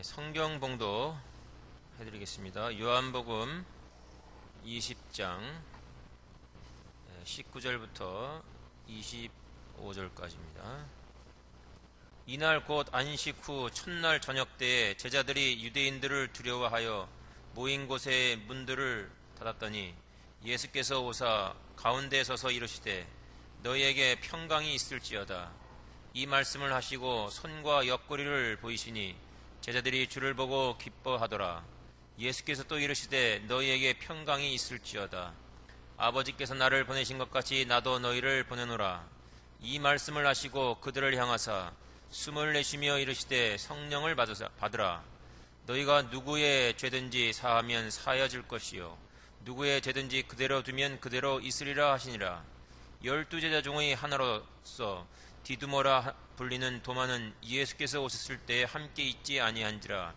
성경 봉독 해드리겠습니다. 요한복음 20장 19절부터 25절까지입니다. 이날 곧 안식 후 첫날 저녁 때에 제자들이 유대인들을 두려워하여 모인 곳의 문들을 닫았더니 예수께서 오사 가운데 서서 이르시되 너희에게 평강이 있을지어다. 이 말씀을 하시고 손과 옆구리를 보이시니 제자들이 주를 보고 기뻐하더라. 예수께서 또 이르시되 너희에게 평강이 있을지어다. 아버지께서 나를 보내신 것 같이 나도 너희를 보내노라. 이 말씀을 하시고 그들을 향하사 숨을 내쉬며 이르시되 성령을 받으라. 너희가 누구의 죄든지 사하면 사하여질 것이요 누구의 죄든지 그대로 두면 그대로 있으리라 하시니라. 12제자 중의 하나로서 디두모라 불리는 도마는 예수께서 오셨을 때에 함께 있지 아니한지라.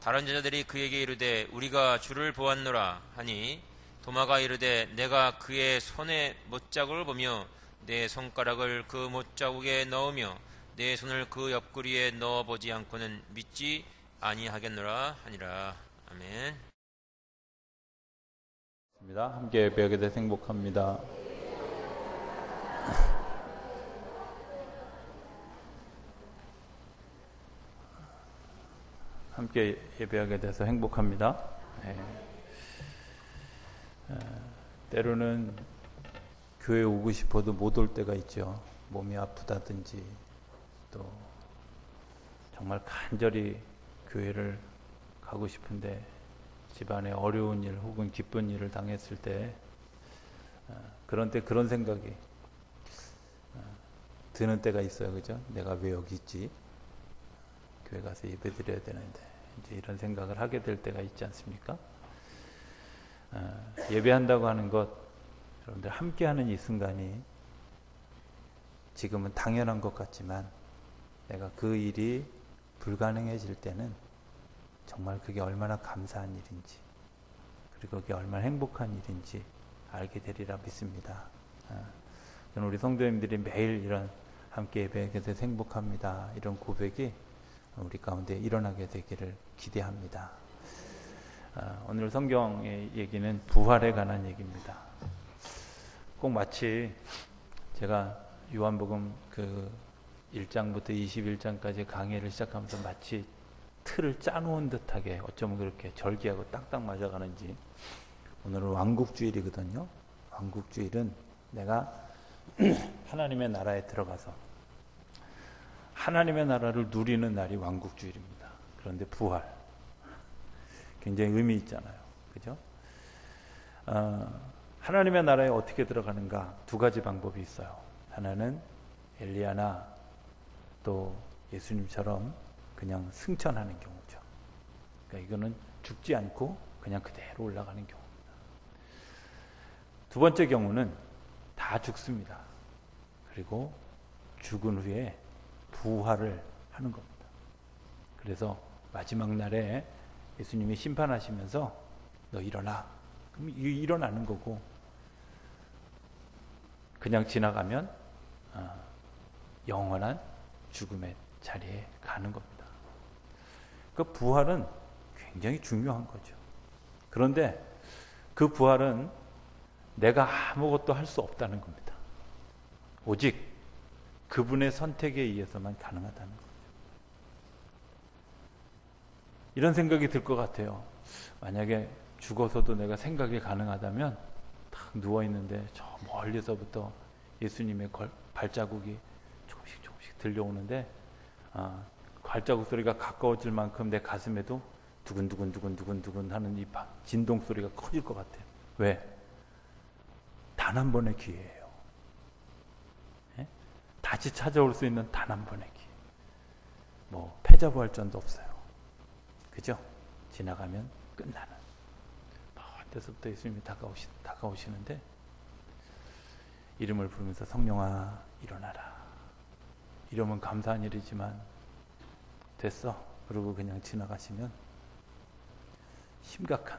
다른 제자들이 그에게 이르되 우리가 주를 보았노라 하니 도마가 이르되 내가 그의 손에 못자국을 보며 내 손가락을 그 못자국에 넣으며 내 손을 그 옆구리에 넣어보지 않고는 믿지 아니하겠노라 하니라. 아멘. 함께 예배하게 돼서 행복합니다. 함께 예배하게 돼서 행복합니다. 때로는 교회 오고 싶어도 못 올 때가 있죠. 몸이 아프다든지 또 정말 간절히 교회를 가고 싶은데 집안에 어려운 일 혹은 기쁜 일을 당했을 때 그런 때 그런 생각이 드는 때가 있어요. 그죠? 내가 왜 여기 있지? 교회 가서 예배 드려야 되는데 이제 이런 생각을 하게 될 때가 있지 않습니까? 예배한다고 하는 것, 여러분들 함께하는 이 순간이 지금은 당연한 것 같지만 내가 그 일이 불가능해질 때는 정말 그게 얼마나 감사한 일인지 그리고 그게 얼마나 행복한 일인지 알게 되리라 믿습니다. 저는 우리 성도님들이 매일 이런 함께 예배하게 돼서 행복합니다. 이런 고백이 우리 가운데 일어나게 되기를 기대합니다. 오늘 성경의 얘기는 부활에 관한 얘기입니다. 꼭 마치 제가 요한복음 그 1장부터 21장까지 강의를 시작하면서 마치 틀을 짜놓은 듯하게 어쩌면 그렇게 절기하고 딱딱 맞아가는지, 오늘은 왕국주일이거든요. 왕국주일은 내가 하나님의 나라에 들어가서 하나님의 나라를 누리는 날이 왕국주일입니다. 그런데 부활 굉장히 의미 있잖아요. 그죠? 하나님의 나라에 어떻게 들어가는가? 두 가지 방법이 있어요. 하나는 엘리야나 또 예수님처럼 그냥 승천하는 경우죠. 그러니까 이거는 죽지 않고 그냥 그대로 올라가는 경우입니다. 두 번째 경우는 다 죽습니다. 그리고 죽은 후에 부활을 하는 겁니다. 그래서 마지막 날에 예수님이 심판하시면서 너 일어나. 그럼 일어나는 거고, 그냥 지나가면 영원한 죽음의 자리에 가는 겁니다. 그 부활은 굉장히 중요한 거죠. 그런데 그 부활은 내가 아무것도 할 수 없다는 겁니다. 오직 그분의 선택에 의해서만 가능하다는 거죠. 이런 생각이 들 것 같아요. 만약에 죽어서도 내가 생각이 가능하다면 딱 누워있는데 저 멀리서부터 예수님의 발자국이 조금씩 들려오는데 발자국 소리가 가까워질 만큼 내 가슴에도 두근두근 하는 이 진동 소리가 커질 것 같아요. 왜? 단 한 번의 기회예요. 다시 찾아올 수 있는 단 한 번의 기회. 뭐 패자부활전도 없어요. 그죠? 지나가면 끝나는. 먼 데서부터 예수님이 다가오시는데 이름을 부르면서 성령아 일어나라. 이러면 감사한 일이지만 됐어. 그러고 그냥 지나가시면 심각한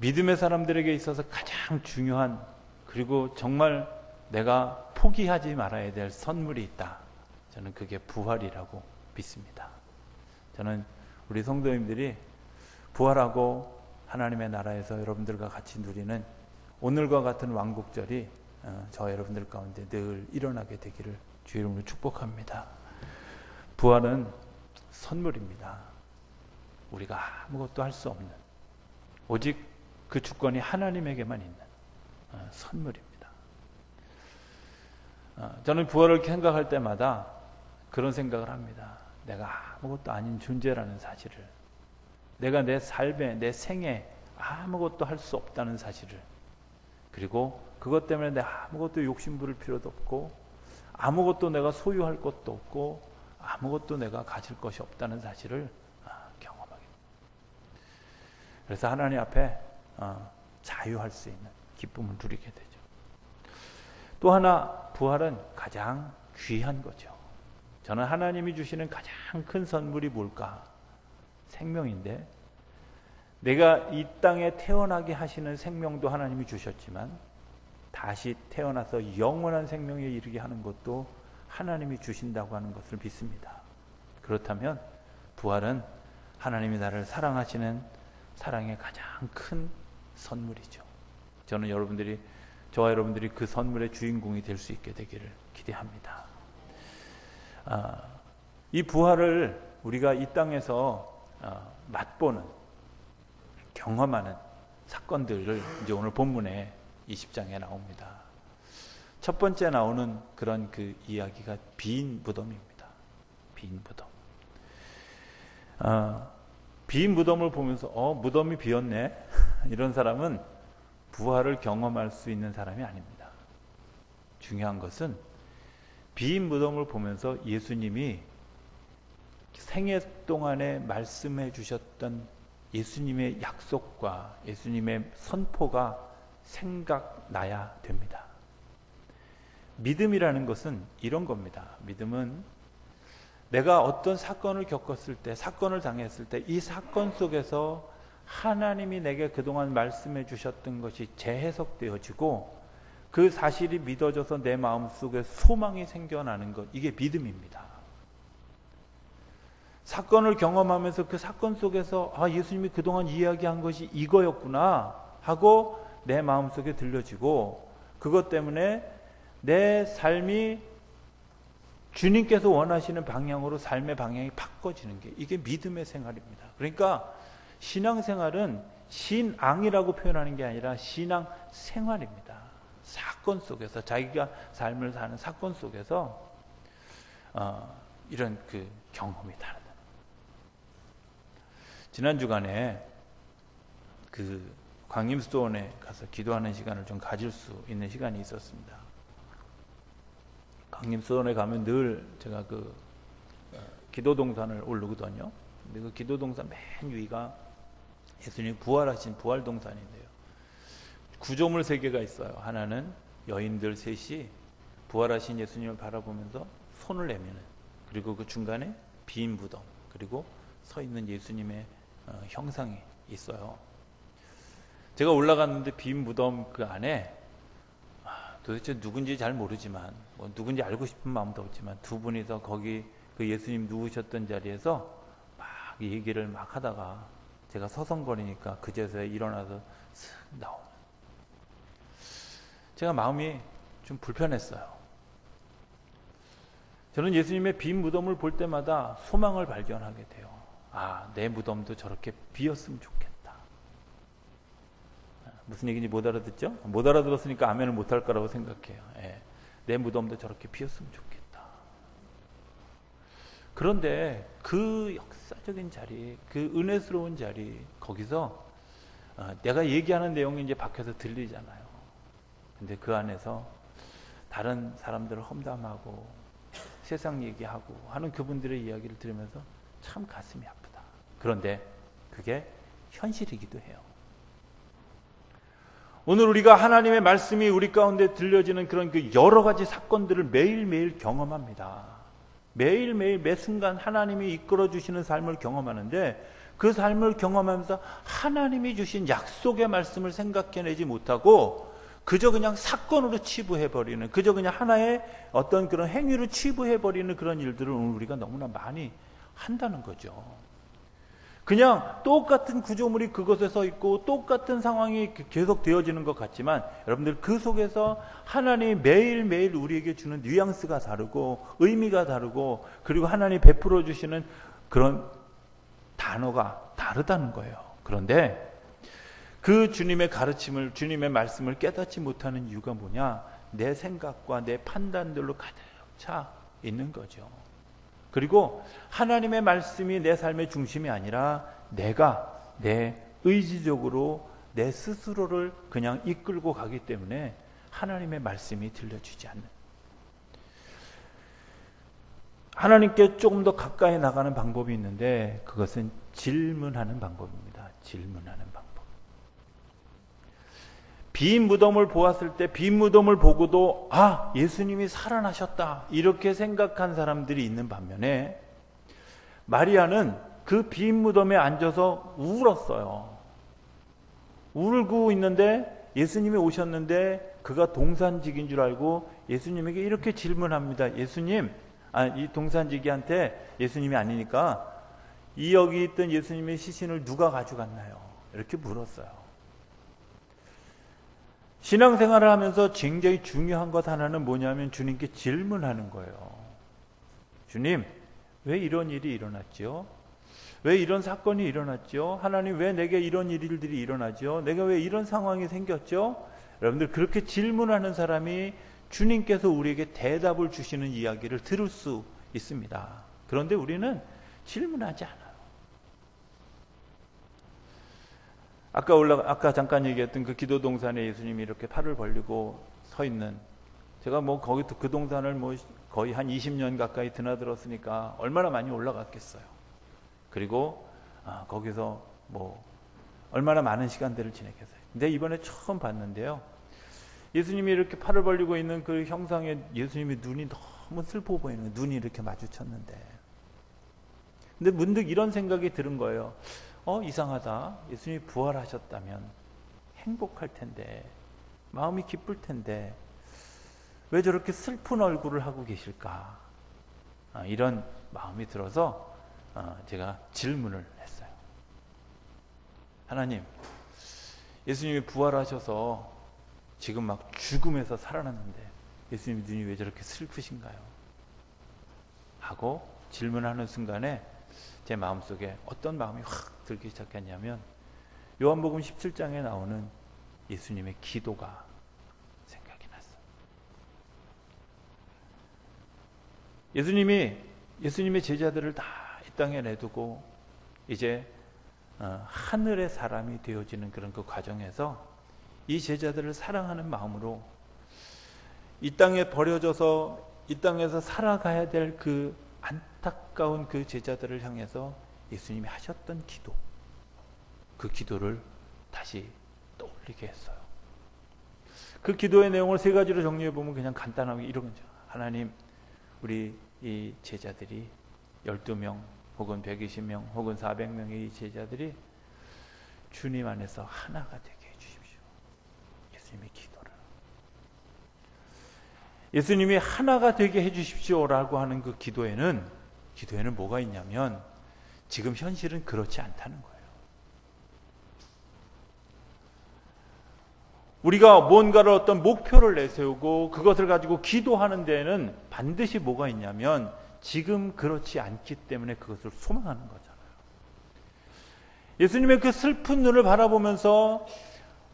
믿음의 사람들에게 있어서 가장 중요한, 그리고 정말 내가 포기하지 말아야 될 선물이 있다. 저는 그게 부활이라고 믿습니다. 저는 우리 성도님들이 부활하고 하나님의 나라에서 여러분들과 같이 누리는 오늘과 같은 왕국절이 저 여러분들 가운데 늘 일어나게 되기를 주의 이름으로 축복합니다. 부활은 선물입니다. 우리가 아무것도 할 수 없는, 오직 그 주권이 하나님에게만 있는 선물입니다. 저는 부활을 생각할 때마다 그런 생각을 합니다. 내가 아무것도 아닌 존재라는 사실을, 내가 내 삶에, 내 생에 아무것도 할 수 없다는 사실을, 그리고 그것 때문에 내가 아무것도 욕심 부릴 필요도 없고 아무것도 내가 소유할 것도 없고 아무것도 내가 가질 것이 없다는 사실을 경험하게 됩니다. 그래서 하나님 앞에 자유할 수 있는 기쁨을 누리게 되죠. 또 하나, 부활은 가장 귀한 거죠. 저는 하나님이 주시는 가장 큰 선물이 뭘까? 생명인데, 내가 이 땅에 태어나게 하시는 생명도 하나님이 주셨지만 다시 태어나서 영원한 생명에 이르게 하는 것도 하나님이 주신다고 하는 것을 믿습니다. 그렇다면 부활은 하나님이 나를 사랑하시는 사랑의 가장 큰 선물이죠. 저는 저와 여러분들이 그 선물의 주인공이 될 수 있게 되기를 기대합니다. 이 부활을 우리가 이 땅에서 맛보는, 경험하는 사건들을 이제 오늘 본문에 20장에 나옵니다. 첫 번째 나오는 그런 그 이야기가 빈 무덤입니다. 빈 무덤. 빈 무덤을 보면서 무덤이 비었네 이런 사람은 부활을 경험할 수 있는 사람이 아닙니다. 중요한 것은 빈 무덤을 보면서 예수님이 생애 동안에 말씀해 주셨던 예수님의 약속과 예수님의 선포가 생각나야 됩니다. 믿음이라는 것은 이런 겁니다. 믿음은 내가 어떤 사건을 겪었을 때, 사건을 당했을 때 이 사건 속에서 하나님이 내게 그동안 말씀해 주셨던 것이 재해석되어지고 그 사실이 믿어져서 내 마음속에 소망이 생겨나는 것, 이게 믿음입니다. 사건을 경험하면서 그 사건 속에서 예수님이 그동안 이야기한 것이 이거였구나 하고 내 마음속에 들려지고 그것 때문에 내 삶이 주님께서 원하시는 방향으로 삶의 방향이 바꿔지는 게, 이게 믿음의 생활입니다. 그러니까 신앙생활은 신앙이라고 표현하는 게 아니라 신앙생활입니다. 사건 속에서, 자기가 삶을 사는 사건 속에서 이런 그 경험이 다르다. 지난 주간에 그 광림수도원에 가서 기도하는 시간을 좀 가질 수 있는 시간이 있었습니다. 광림수도원에 가면 늘 제가 그 기도동산을 오르거든요. 근데 그 기도동산 맨 위가 예수님이 부활하신 부활동산인데요. 구조물 3개가 있어요. 하나는 여인들 셋이 부활하신 예수님을 바라보면서 손을 내미는, 그리고 그 중간에 빈 무덤, 그리고 서 있는 예수님의 형상이 있어요. 제가 올라갔는데 빈 무덤 그 안에 도대체 누군지 잘 모르지만, 누군지 알고 싶은 마음도 없지만 두 분이서 거기 그 예수님 누우셨던 자리에서 막 얘기를 막 하다가 제가 서성거리니까 그제서야 일어나서 슥 나오는, 제가 마음이 좀 불편했어요. 저는 예수님의 빈 무덤을 볼 때마다 소망을 발견하게 돼요. 내 무덤도 저렇게 비었으면 좋겠다. 무슨 얘기인지 못 알아듣죠? 못 알아들었으니까 아멘을 못 할 거라고 생각해요. 내 무덤도 저렇게 비었으면 좋겠다. 그런데 그 역사적인 자리, 그 은혜스러운 자리, 거기서 내가 얘기하는 내용이 이제 밖에서 들리잖아요. 근데 그 안에서 다른 사람들을 험담하고 세상 얘기하고 하는 그분들의 이야기를 들으면서 참 가슴이 아프다. 그런데 그게 현실이기도 해요. 오늘 우리가 하나님의 말씀이 우리 가운데 들려지는 그런 그 여러 가지 사건들을 매일매일 경험합니다. 매일매일 매 순간 하나님이 이끌어 주시는 삶을 경험하는데, 그 삶을 경험하면서 하나님이 주신 약속의 말씀을 생각해내지 못하고 그저 그냥 사건으로 치부해버리는, 그저 그냥 하나의 어떤 그런 행위로 치부해버리는 그런 일들을 오늘 우리가 너무나 많이 한다는 거죠. 그냥 똑같은 구조물이 그곳에 서 있고 똑같은 상황이 계속 되어지는 것 같지만 여러분들 그 속에서 하나님이 매일매일 우리에게 주는 뉘앙스가 다르고 의미가 다르고 그리고 하나님이 베풀어 주시는 그런 단어가 다르다는 거예요. 그런데 그 주님의 가르침을, 주님의 말씀을 깨닫지 못하는 이유가 뭐냐? 내 생각과 내 판단들로 가득 차 있는 거죠. 그리고 하나님의 말씀이 내 삶의 중심이 아니라 내가 내 의지적으로 내 스스로를 그냥 이끌고 가기 때문에 하나님의 말씀이 들려주지 않는, 하나님께 조금 더 가까이 나가는 방법이 있는데 그것은 질문하는 방법입니다. 질문하는 방법. 빈 무덤을 보았을 때 빈 무덤을 보고도 아, 예수님이 살아나셨다 이렇게 생각한 사람들이 있는 반면에 마리아는 그 빈 무덤에 앉아서 울었어요. 울고 있는데 예수님이 오셨는데 그가 동산직인 줄 알고 예수님에게 이렇게 질문합니다. 예수님, 이 동산지기한테 예수님이 아니니까 이 여기 있던 예수님의 시신을 누가 가져갔나요? 이렇게 물었어요. 신앙생활을 하면서 굉장히 중요한 것 하나는 뭐냐면 주님께 질문하는 거예요. 주님, 왜 이런 일이 일어났죠? 왜 이런 사건이 일어났죠? 하나님, 왜 내게 이런 일들이 일어나죠? 내가 왜 이런 상황이 생겼죠? 여러분들, 그렇게 질문하는 사람이 주님께서 우리에게 대답을 주시는 이야기를 들을 수 있습니다. 그런데 우리는 질문하지 않아요. 아까 잠깐 얘기했던 그 기도 동산에 예수님이 이렇게 팔을 벌리고 서 있는, 제가 뭐 거기 그 동산을 뭐 거의 한 20년 가까이 드나들었으니까 얼마나 많이 올라갔겠어요. 그리고 거기서 뭐 얼마나 많은 시간들을 지냈겠어요. 근데 이번에 처음 봤는데요. 예수님이 이렇게 팔을 벌리고 있는 그 형상에 예수님의 눈이 너무 슬퍼 보이는 거예요. 눈이 이렇게 마주쳤는데. 근데 문득 이런 생각이 들은 거예요. 이상하다. 예수님이 부활하셨다면 행복할 텐데, 마음이 기쁠 텐데 왜 저렇게 슬픈 얼굴을 하고 계실까? 이런 마음이 들어서 제가 질문을 했어요. 하나님, 예수님이 부활하셔서 지금 막 죽음에서 살아났는데 예수님 눈이 왜 저렇게 슬프신가요? 하고 질문하는 순간에 제 마음속에 어떤 마음이 확 들기 시작했냐면 요한복음 17장에 나오는 예수님의 기도가 생각이 났어요. 예수님의 제자들을 다 이 땅에 내두고 이제 하늘의 사람이 되어지는 그런 그 과정에서 이 제자들을 사랑하는 마음으로 이 땅에 버려져서 이 땅에서 살아가야 될 그 안타까운 그 제자들을 향해서 예수님이 하셨던 기도, 그 기도를 다시 떠올리게 했어요. 그 기도의 내용을 세 가지로 정리해 보면 그냥 간단하게 이런 거죠. 하나님, 우리 이 제자들이 12명 혹은 120명 혹은 400명의 이 제자들이 주님 안에서 하나가 되게 해주십시오. 예수님의 기도를. 예수님이 하나가 되게 해주십시오라고 하는 그 기도에는 뭐가 있냐면 지금 현실은 그렇지 않다는 거예요. 우리가 뭔가를 어떤 목표를 내세우고 그것을 가지고 기도하는 데에는 반드시 뭐가 있냐면 지금 그렇지 않기 때문에 그것을 소망하는 거잖아요. 예수님의 그 슬픈 눈을 바라보면서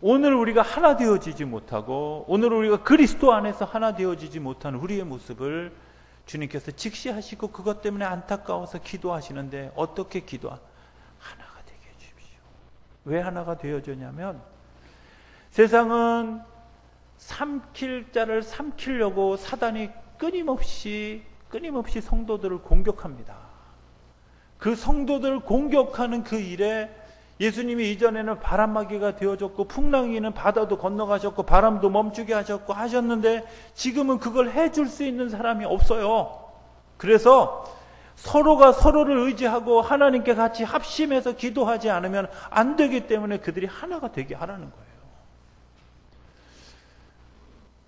오늘 우리가 하나 되어지지 못하고 오늘 우리가 그리스도 안에서 하나 되어지지 못하는 우리의 모습을 주님께서 직시하시고 그것 때문에 안타까워서 기도하시는데 어떻게 하나가 되게 해주십시오. 왜 하나가 되어지냐면 세상은 삼킬 자를 삼키려고 사단이 끊임없이 성도들을 공격합니다. 그 성도들을 공격하는 그 일에 예수님이 이전에는 바람막이가 되어졌고 풍랑이는 바다도 건너가셨고 바람도 멈추게 하셨고 하셨는데 지금은 그걸 해줄 수 있는 사람이 없어요. 그래서 서로가 서로를 의지하고 하나님께 같이 합심해서 기도하지 않으면 안 되기 때문에 그들이 하나가 되게 하라는 거예요.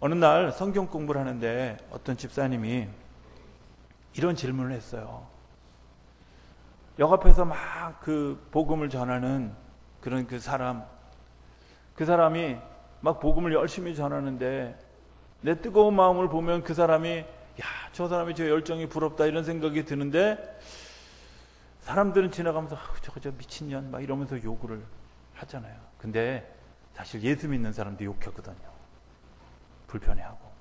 어느 날 성경 공부를 하는데 어떤 집사님이 이런 질문을 했어요. 역 앞에서 막 그 복음을 전하는 그런 그 사람이 막 복음을 열심히 전하는데 내 뜨거운 마음을 보면 그 사람이 야, 저 사람이 저 열정이 부럽다 이런 생각이 드는데 사람들은 지나가면서 저거 저 미친년 막 이러면서 욕을 하잖아요. 근데 사실 예수 믿는 사람도 욕하거든요. 불편해하고.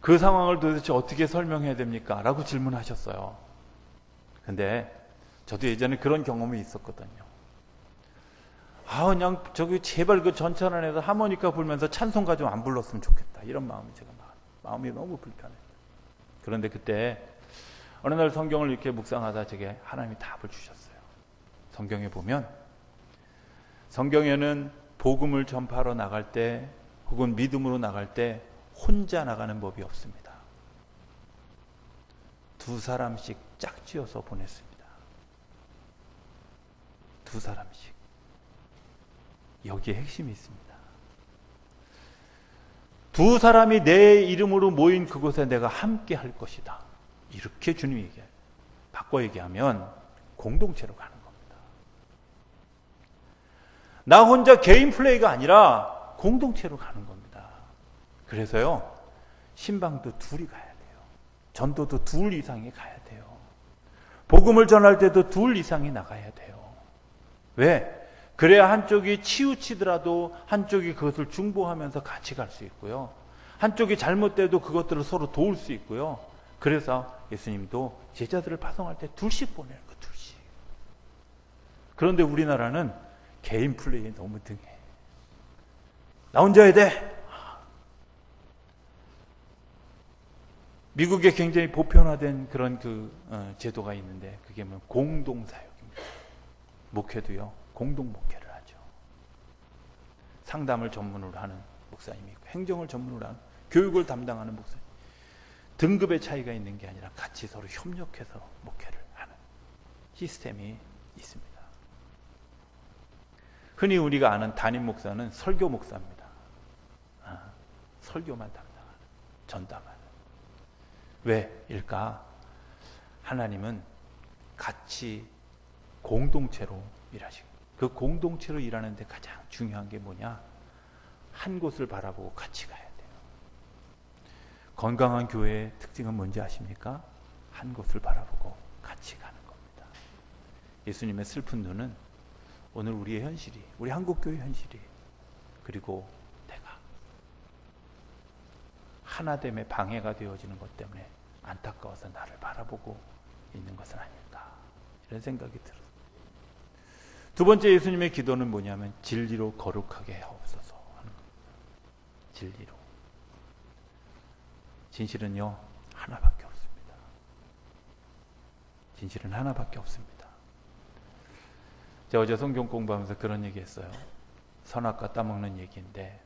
그 상황을 도대체 어떻게 설명해야 됩니까? 라고 질문하셨어요. 근데 저도 예전에 그런 경험이 있었거든요. 그냥 저기 제발 그 전철 안에서 하모니카 불면서 찬송가 좀 안 불렀으면 좋겠다. 이런 마음이 마음이 너무 불편해요. 그런데 그때 어느 날 성경을 이렇게 묵상하다 제게 하나님이 답을 주셨어요. 성경에 보면 성경에는 복음을 전파하러 나갈 때 혹은 믿음으로 나갈 때 혼자 나가는 법이 없습니다. 두 사람씩 짝지어서 보냈습니다. 두 사람씩. 여기에 핵심이 있습니다. 두 사람이 내 이름으로 모인 그곳에 내가 함께 할 것이다. 이렇게 주님이 얘기해요. 바꿔 얘기하면 공동체로 가는 겁니다. 나 혼자 개인 플레이가 아니라 공동체로 가는 겁니다. 그래서요, 신방도 둘이 가야 돼요. 전도도 둘 이상이 가야 돼요. 복음을 전할 때도 둘 이상이 나가야 돼요. 왜? 그래야 한쪽이 치우치더라도 한쪽이 그것을 중보하면서 같이 갈 수 있고요. 한쪽이 잘못돼도 그것들을 서로 도울 수 있고요. 그래서 예수님도 제자들을 파송할 때 둘씩 보내는 거, 둘씩. 그런데 우리나라는 개인 플레이에 너무 등해. 나 혼자 해야 돼. 미국에 굉장히 보편화된 그런 제도가 있는데 그게 뭐 공동사역입니다. 목회도요, 공동 목회를 하죠. 상담을 전문으로 하는 목사님이 있고 행정을 전문으로 하는 교육을 담당하는 목사님. 등급의 차이가 있는 게 아니라 같이 서로 협력해서 목회를 하는 시스템이 있습니다. 흔히 우리가 아는 담임 목사는 설교 목사입니다. 설교만 담당하는, 전담하는. 왜일까? 하나님은 같이 공동체로 일하시고 그 공동체로 일하는데 가장 중요한 게 뭐냐? 한 곳을 바라보고 같이 가야 돼요. 건강한 교회의 특징은 뭔지 아십니까? 한 곳을 바라보고 같이 가는 겁니다. 예수님의 슬픈 눈은 오늘 우리의 현실이, 우리 한국교회 현실이, 그리고 내가 하나됨의 방해가 되어지는 것 때문에 안타까워서 나를 바라보고 있는 것은 아닐까, 이런 생각이 들어요. 두 번째 예수님의 기도는 뭐냐면 진리로 거룩하게 하옵소서 하는 겁니다. 진리로. 진실은요, 하나밖에 없습니다. 진실은 하나밖에 없습니다. 제가 어제 성경 공부하면서 그런 얘기 했어요. 선악과 따먹는 얘기인데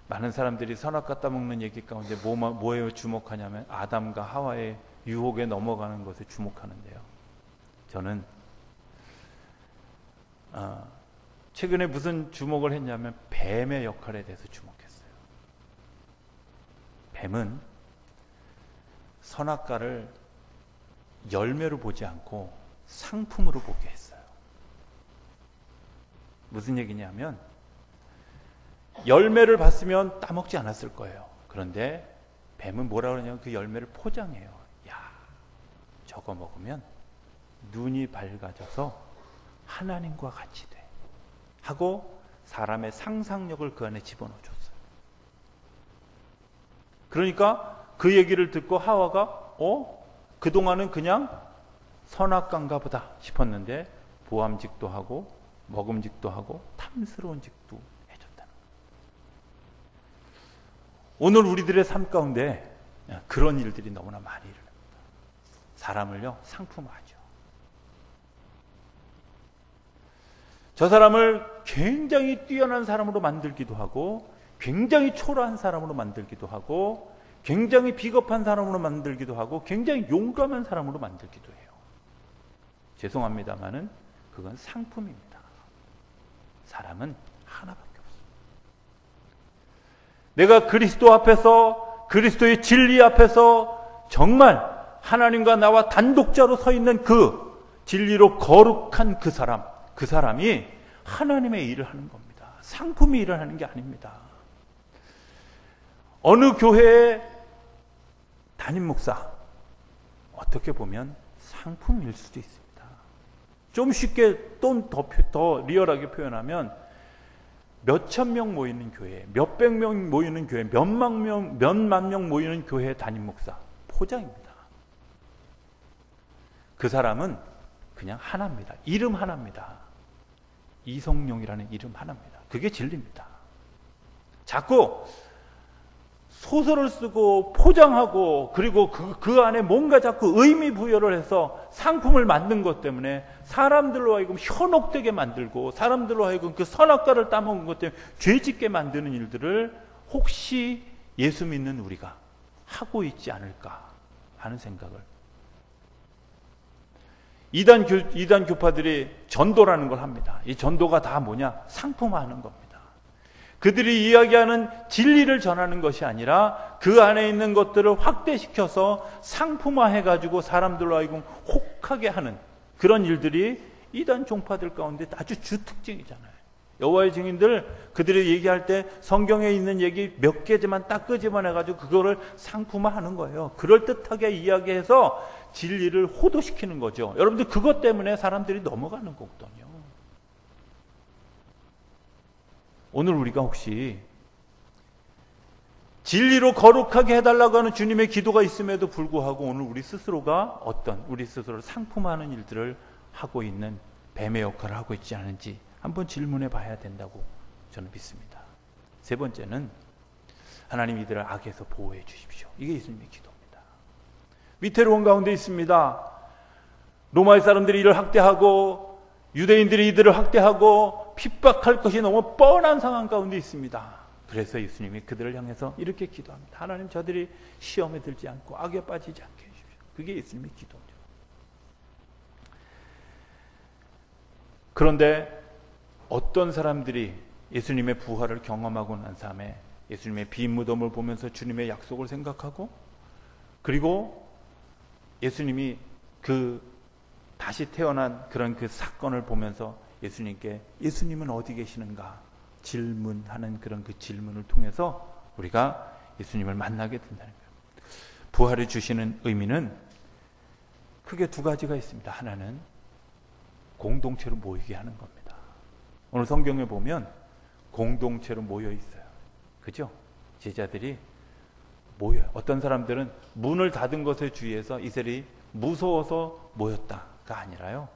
많은 사람들이 선악과 따먹는 얘기 가운데 뭐에 주목하냐면 아담과 하와의 유혹에 넘어가는 것에 주목하는데요. 저는 최근에 무슨 주목을 했냐면 뱀의 역할에 대해서 주목했어요. 뱀은 선악과를 열매로 보지 않고 상품으로 보게 했어요. 무슨 얘기냐면 열매를 봤으면 따먹지 않았을 거예요. 그런데 뱀은 뭐라 그러냐면 그 열매를 포장해요. 야, 저거 먹으면 눈이 밝아져서 하나님과 같이 돼 하고 사람의 상상력을 그 안에 집어넣어줬어요. 그러니까 그 얘기를 듣고 하와가 그동안은 그냥 선악과인가 보다 싶었는데 보암직도 하고 먹음직도 하고 탐스러운 직도 해줬다는 거예요. 오늘 우리들의 삶 가운데 그런 일들이 너무나 많이 일어납니다. 사람을요, 상품화하죠. 저 사람을 굉장히 뛰어난 사람으로 만들기도 하고 굉장히 초라한 사람으로 만들기도 하고 굉장히 비겁한 사람으로 만들기도 하고 굉장히 용감한 사람으로 만들기도 해요. 죄송합니다마는 그건 상품입니다. 사람은 하나밖에 없습니다. 내가 그리스도 앞에서, 그리스도의 진리 앞에서 정말 하나님과 나와 단독자로 서 있는 그 진리로 거룩한 그 사람이 하나님의 일을 하는 겁니다. 상품이 일을 하는 게 아닙니다. 어느 교회의 담임 목사, 어떻게 보면 상품일 수도 있습니다. 좀 쉽게 좀 더 리얼하게 표현하면 몇천 명 모이는 교회, 몇백 명 모이는 교회, 몇만 명 모이는 교회 담임 목사, 포장입니다. 그 사람은 그냥 하나입니다. 이름 하나입니다. 이성용이라는 이름 하나입니다. 그게 진리입니다. 자꾸 소설을 쓰고 포장하고 그리고 그 안에 뭔가 자꾸 의미 부여를 해서 상품을 만든 것 때문에 사람들로 하여금 현혹되게 만들고 사람들로 하여금 그 선악과를 따먹은 것 때문에 죄짓게 만드는 일들을 혹시 예수 믿는 우리가 하고 있지 않을까 하는 생각을. 이단 교파들이 전도라는 걸 합니다. 이 전도가 다 뭐냐? 상품화하는 겁니다. 그들이 이야기하는 진리를 전하는 것이 아니라 그 안에 있는 것들을 확대시켜서 상품화해가지고 사람들로 하여금 혹하게 하는 그런 일들이 이단 종파들 가운데 아주 주특징이잖아요. 여호와의 증인들, 그들이 얘기할 때 성경에 있는 얘기 몇 개지만 딱 끄집어내가지고 그거를 상품화하는 거예요. 그럴듯하게 이야기해서 진리를 호도시키는 거죠. 여러분들 그것 때문에 사람들이 넘어가는 거거든요. 오늘 우리가 혹시 진리로 거룩하게 해달라고 하는 주님의 기도가 있음에도 불구하고 오늘 우리 스스로가 우리 스스로를 상품화하는 일들을 하고 있는 뱀의 역할을 하고 있지 않은지 한번 질문해 봐야 된다고 저는 믿습니다. 세 번째는 하나님 이들을 악에서 보호해 주십시오. 이게 예수님의 기도입니다. 위태로운 가운데 있습니다. 로마의 사람들이 이를 학대하고 유대인들이 이들을 학대하고 핍박할 것이 너무 뻔한 상황 가운데 있습니다. 그래서 예수님이 그들을 향해서 이렇게 기도합니다. 하나님, 저들이 시험에 들지 않고 악에 빠지지 않게 해주십시오. 그게 예수님의 기도입니다. 그런데 어떤 사람들이 예수님의 부활을 경험하고 난 다음에 예수님의 빈 무덤을 보면서 주님의 약속을 생각하고 그리고 예수님이 다시 태어난 그런 그 사건을 보면서 예수님은 어디 계시는가 질문하는 그런 그 질문을 통해서 우리가 예수님을 만나게 된다는 거예요. 부활을 주시는 의미는 크게 두 가지가 있습니다. 하나는 공동체로 모이게 하는 겁니다. 오늘 성경에 보면 공동체로 모여 있어요. 그죠? 제자들이 모여요. 어떤 사람들은 문을 닫은 것에 주의해서 이들이 무서워서 모였다가 아니라요.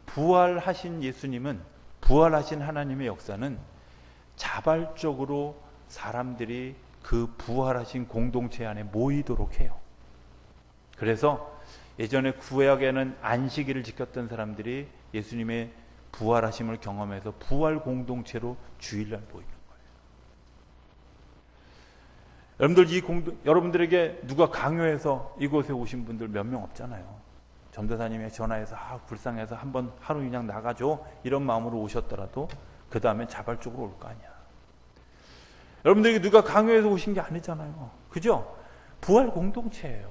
부활하신 예수님은, 부활하신 하나님의 역사는 자발적으로 사람들이 그 부활하신 공동체 안에 모이도록 해요. 그래서 예전에 구약에는 안식일을 지켰던 사람들이 예수님의 부활하심을 경험해서 부활 공동체로 주일날 모이는 거예요. 여러분들에게 누가 강요해서 이곳에 오신 분들 몇 명 없잖아요. 전도사님이 전화해서 불쌍해서 한번 하루 그냥 나가줘 이런 마음으로 오셨더라도 그 다음에 자발적으로 올 거 아니야. 여러분들에게 누가 강요해서 오신 게 아니잖아요. 그죠? 부활 공동체예요.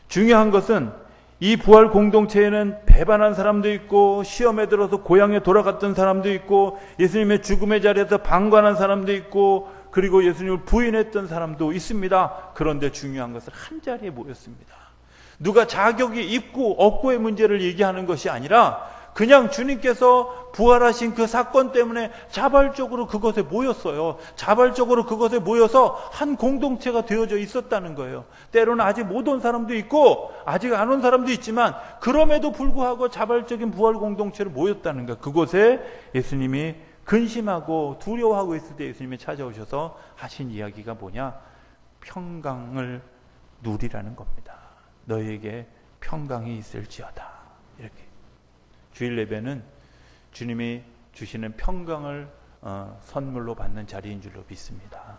중요한 것은 이 부활 공동체에는 배반한 사람도 있고 시험에 들어서 고향에 돌아갔던 사람도 있고 예수님의 죽음의 자리에서 방관한 사람도 있고 그리고 예수님을 부인했던 사람도 있습니다. 그런데 중요한 것은 한 자리에 모였습니다. 누가 자격이 있고 없고의 문제를 얘기하는 것이 아니라 그냥 주님께서 부활하신 그 사건 때문에 자발적으로 그것에 모였어요. 자발적으로 그것에 모여서 한 공동체가 되어져 있었다는 거예요. 때로는 아직 못 온 사람도 있고 아직 안 온 사람도 있지만 그럼에도 불구하고 자발적인 부활 공동체로 모였다는 거예요. 그곳에 예수님이 근심하고 두려워하고 있을 때 예수님이 찾아오셔서 하신 이야기가 뭐냐? 평강을 누리라는 겁니다. 너희에게 평강이 있을지어다. 이렇게. 주일 예배는 주님이 주시는 평강을 선물로 받는 자리인 줄로 믿습니다.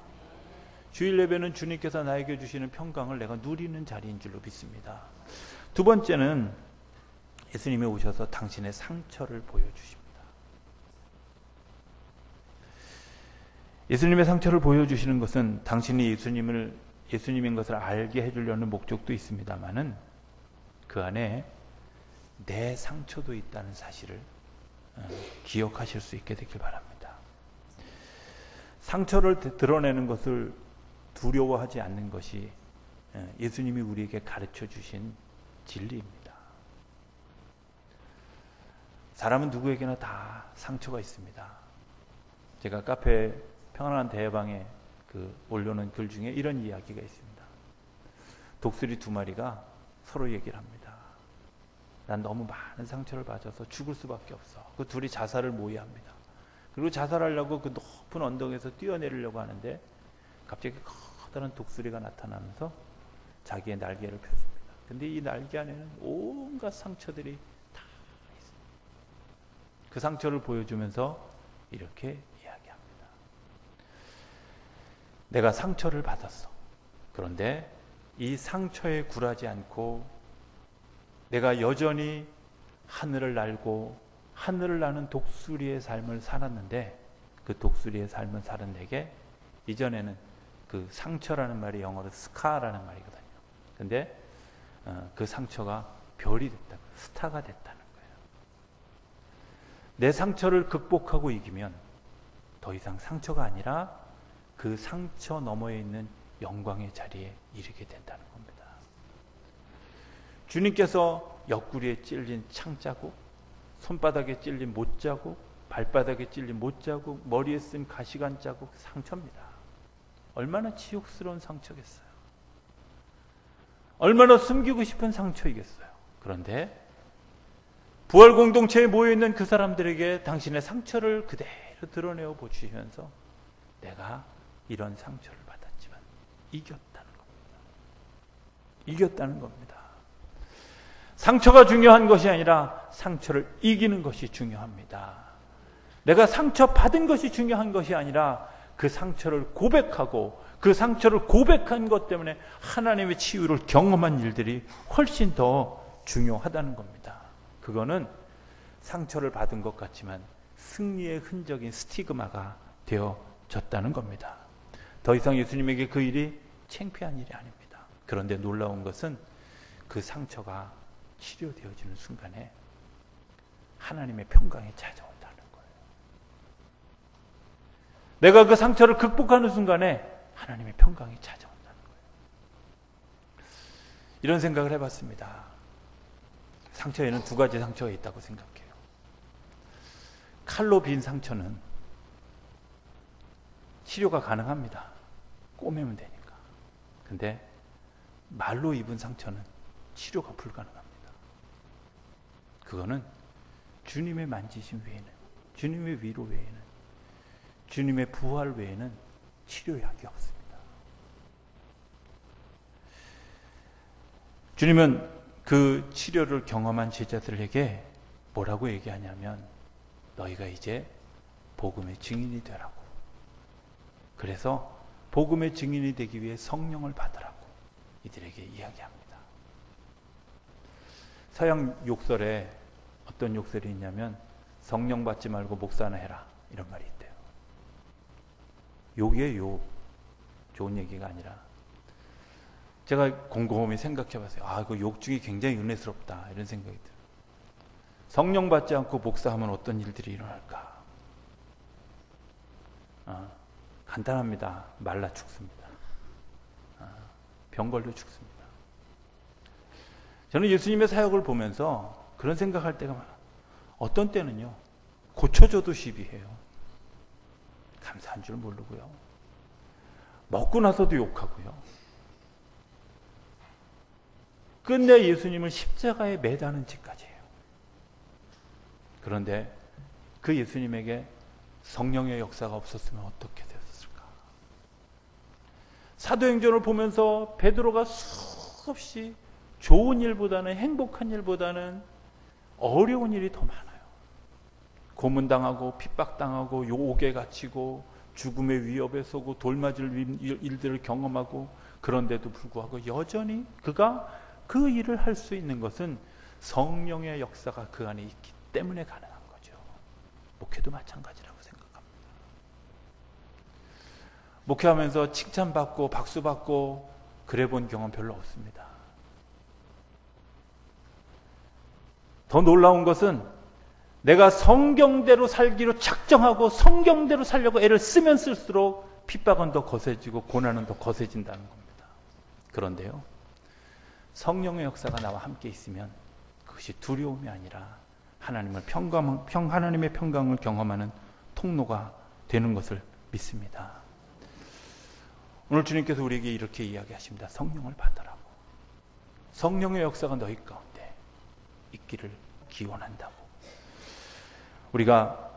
주일 예배는 주님께서 나에게 주시는 평강을 내가 누리는 자리인 줄로 믿습니다. 두 번째는 예수님이 오셔서 당신의 상처를 보여주십니다. 예수님의 상처를 보여주시는 것은 당신이 예수님인 것을 알게 해주려는 목적도 있습니다만은 그 안에 내 상처도 있다는 사실을 기억하실 수 있게 되길 바랍니다. 상처를 드러내는 것을 두려워하지 않는 것이 예수님이 우리에게 가르쳐 주신 진리입니다. 사람은 누구에게나 다 상처가 있습니다. 제가 카페 평안한 대방에 올려놓은 글 중에 이런 이야기가 있습니다. 독수리 두 마리가 서로 얘기를 합니다. 난 너무 많은 상처를 받아서 죽을 수밖에 없어. 그 둘이 자살을 모의합니다. 그리고 자살하려고 그 높은 언덕에서 뛰어내리려고 하는데 갑자기 커다란 독수리가 나타나면서 자기의 날개를 펴줍니다. 근데 이 날개 안에는 온갖 상처들이 다 있습니다. 그 상처를 보여주면서 이렇게 이야기합니다. 내가 상처를 받았어. 그런데 이 상처에 굴하지 않고 내가 여전히 하늘을 날고 하늘을 나는 독수리의 삶을 살았는데 그 독수리의 삶을 사는 내게 이전에는 그 상처라는 말이 영어로 스카라는 말이거든요. 근데 그 상처가 별이 됐다, 스타가 됐다는 거예요. 내 상처를 극복하고 이기면 더 이상 상처가 아니라 그 상처 너머에 있는 영광의 자리에 이르게 된다는 겁니다. 주님께서 옆구리에 찔린 창자국, 손바닥에 찔린 못자국, 발바닥에 찔린 못자국, 머리에 쓴 가시관 자국, 상처입니다. 얼마나 치욕스러운 상처겠어요. 얼마나 숨기고 싶은 상처이겠어요. 그런데 부활 공동체에 모여있는 그 사람들에게 당신의 상처를 그대로 드러내어 보시면서 내가 이런 상처를 받았지만 이겼다는 겁니다. 이겼다는 겁니다. 상처가 중요한 것이 아니라 상처를 이기는 것이 중요합니다. 내가 상처 받은 것이 중요한 것이 아니라 그 상처를 고백하고 그 상처를 고백한 것 때문에 하나님의 치유를 경험한 일들이 훨씬 더 중요하다는 겁니다. 그거는 상처를 받은 것 같지만 승리의 흔적인 스티그마가 되어졌다는 겁니다. 더 이상 예수님에게 그 일이 창피한 일이 아닙니다. 그런데 놀라운 것은 그 상처가 치료되어지는 순간에 하나님의 평강이 찾아온다는 거예요. 내가 그 상처를 극복하는 순간에 하나님의 평강이 찾아온다는 거예요. 이런 생각을 해봤습니다. 상처에는 두 가지 상처가 있다고 생각해요. 칼로 빈 상처는 치료가 가능합니다. 꼬매면 되니까. 근데 말로 입은 상처는 치료가 불가능합니다. 그거는 주님의 만지심 외에는, 주님의 위로 외에는, 주님의 부활 외에는 치료약이 없습니다. 주님은 그 치료를 경험한 제자들에게 뭐라고 얘기하냐면 너희가 이제 복음의 증인이 되라고. 그래서 복음의 증인이 되기 위해 성령을 받으라고 이들에게 이야기합니다. 서양 욕설에 어떤 욕설이 있냐면 성령 받지 말고 목사나 해라 이런 말이 있대요. 욕이에요, 욕. 좋은 얘기가 아니라. 제가 곰곰이 생각해 봤어요. 그 욕 중에 굉장히 은혜스럽다 이런 생각이 들어요. 성령 받지 않고 목사하면 어떤 일들이 일어날까? 간단합니다. 말라 죽습니다. 병 걸려 죽습니다. 저는 예수님의 사역을 보면서 그런 생각할 때가 많아요. 어떤 때는요, 고쳐줘도 시비해요. 감사한 줄 모르고요. 먹고 나서도 욕하고요. 끝내 예수님을 십자가에 매다는 짓까지 해요. 그런데 그 예수님에게 성령의 역사가 없었으면 어떻게 됐을까? 사도행전을 보면서 베드로가 수없이 좋은 일보다는, 행복한 일보다는 어려운 일이 더 많아요. 고문당하고 핍박당하고 옥에 갇히고 죽음의 위협에 서고 돌맞을 일들을 경험하고, 그런데도 불구하고 여전히 그가 그 일을 할 수 있는 것은 성령의 역사가 그 안에 있기 때문에 가능한 거죠. 목회도 마찬가지라고 생각합니다. 목회하면서 칭찬받고 박수받고 그래 본 경험 별로 없습니다. 더 놀라운 것은 내가 성경대로 살기로 작정하고 성경대로 살려고 애를 쓰면 쓸수록 핍박은 더 거세지고 고난은 더 거세진다는 겁니다. 그런데요, 성령의 역사가 나와 함께 있으면 그것이 두려움이 아니라 하나님의 평강을 경험하는 통로가 되는 것을 믿습니다. 오늘 주님께서 우리에게 이렇게 이야기하십니다. 성령을 받으라고. 성령의 역사가 너희 가운데 있기를 기원한다고. 우리가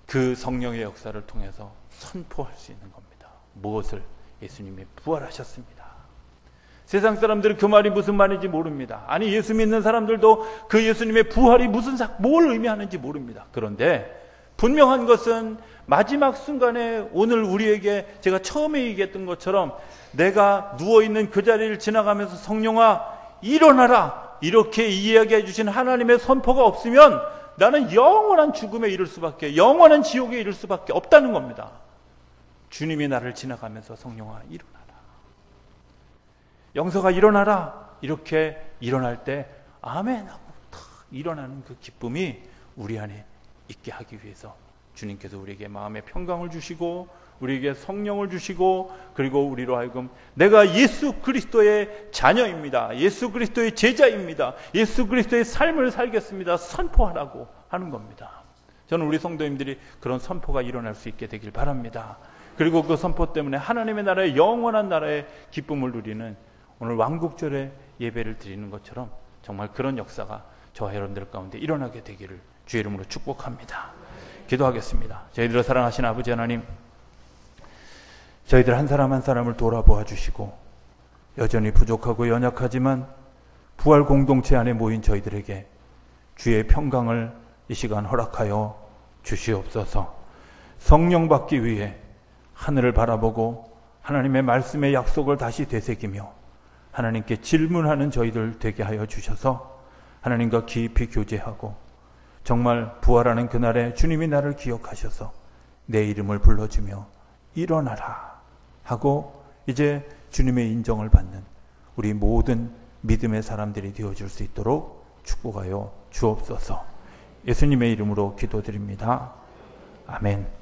그 성령의 역사를 통해서 선포할 수 있는 겁니다. 무엇을? 예수님이 부활하셨습니다. 세상 사람들은 그 말이 무슨 말인지 모릅니다. 아니, 예수 믿는 사람들도 그 예수님의 부활이 뭘 의미하는지 모릅니다. 그런데 분명한 것은 마지막 순간에 오늘 우리에게 제가 처음에 얘기했던 것처럼 내가 누워있는 그 자리를 지나가면서 성령아 일어나라 이렇게 이야기해 주신 하나님의 선포가 없으면 나는 영원한 죽음에 이를 수밖에, 영원한 지옥에 이를 수밖에 없다는 겁니다. 주님이 나를 지나가면서 성령아 일어나라, 영서가 일어나라 이렇게 일어날 때 아멘 하고 탁 일어나는 그 기쁨이 우리 안에 있게 하기 위해서 주님께서 우리에게 마음의 평강을 주시고 우리에게 성령을 주시고, 그리고 우리로 하여금 내가 예수 그리스도의 자녀입니다, 예수 그리스도의 제자입니다, 예수 그리스도의 삶을 살겠습니다 선포하라고 하는 겁니다. 저는 우리 성도님들이 그런 선포가 일어날 수 있게 되길 바랍니다. 그리고 그 선포 때문에 하나님의 나라의 영원한 나라의 기쁨을 누리는 오늘 왕국절의 예배를 드리는 것처럼 정말 그런 역사가 저와 여러분들 가운데 일어나게 되기를 주의 이름으로 축복합니다. 기도하겠습니다. 저희들을 사랑하신 아버지 하나님, 저희들 한 사람 한 사람을 돌아보아 주시고 여전히 부족하고 연약하지만 부활 공동체 안에 모인 저희들에게 주의 평강을 이 시간 허락하여 주시옵소서. 성령 받기 위해 하늘을 바라보고 하나님의 말씀의 약속을 다시 되새기며 하나님께 질문하는 저희들 되게 하여 주셔서 하나님과 깊이 교제하고 정말 부활하는 그날에 주님이 나를 기억하셔서 내 이름을 불러주며 일어나라 하고 이제 주님의 인정을 받는 우리 모든 믿음의 사람들이 되어줄 수 있도록 축복하여 주옵소서. 예수님의 이름으로 기도드립니다. 아멘.